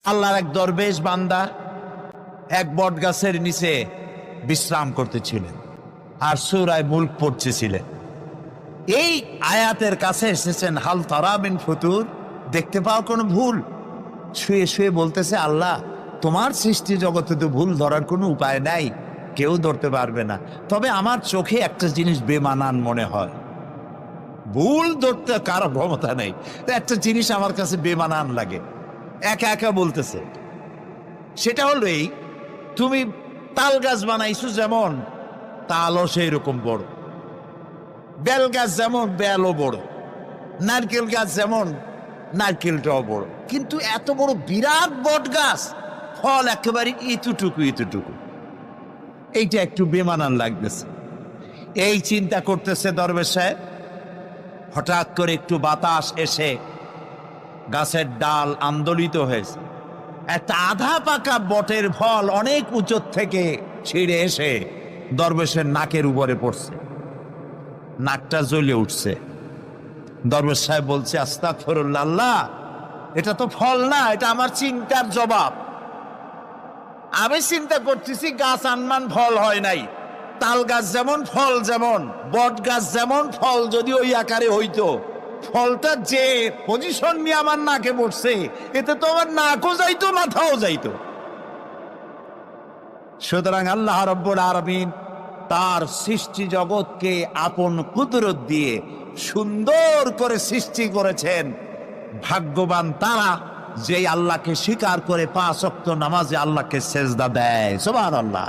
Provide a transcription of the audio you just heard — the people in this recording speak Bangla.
আল্লাহর এক দরবেশ বান্দা এক বট গাছের নিচে বিশ্রাম করতেছিলেন আর সূরা মুলক পড়তেছিলেন। এই আয়াতের কাছে এসেছেন, হাল তারা মিন ফুতুর, দেখতে পাও কোনো ভুল? শুয়ে শুয়ে বলতেছে, আল্লাহ তোমার সৃষ্টি জগতে তো ভুল ধরার কোনো উপায় নাই, কেউ ধরতে পারবে না, তবে আমার চোখে একটা জিনিস বেমানান মনে হয়। ভুল ধরতে কারো ক্ষমতা নেই, একটা জিনিস আমার কাছে বেমানান লাগে। একা একা বলতেছে, সেটা হলো এই, তুমি তাল গাছ বানাইছো যেমন, তালও সেই রকম বড়, বেল গাছ যেমন বেলও বড়, নারকেল গাছ যেমন নারকেলটাও বড়, কিন্তু এত বড় বিরাট বট গাছ, ফল একেবারে এতটুকু এতটুকু, এইটা একটু বেমানান লাগতেছে। এই চিন্তা করতেছে দরবেশ সাহেব, হঠাৎ করে একটু বাতাস এসে গাছের ডাল আন্দোলিত হয়েছে, একটা আধা পাকা বটের ফল অনেক উঁচু থেকে ছিঁড়ে এসে দরবেশের নাকের উপরে পড়ছে, নাকটা জ্বলে উঠছে। দরবেশ সাহেব বলছে, আস্তাগফিরুল্লাহ, আল্লাহ এটা তো ফল না, এটা আমার চিন্তার জবাব। আমি চিন্তা করতেছি গাছ আনমান ফল হয় নাই, তাল গাছ যেমন ফল যেমন, বট গাছ যেমন ফল যদি ওই আকারে হইতো, ফলটা যে পজিশন নিয়ে আমার নাকে পড়ছে, এতে তো আমার নাকও যাইতো মাথাও যাইতো। সুতরাং আল্লাহ রাব্বুল আলামিন তার সৃষ্টি জগৎকে আপন কুদরত দিয়ে সুন্দর করে সৃষ্টি করেছেন। ভাগ্যবান তারা যে আল্লাহকে স্বীকার করে 5 ওয়াক্ত নামাজে আল্লাহকে সেজদা দেয়। সুবহানাল্লাহ।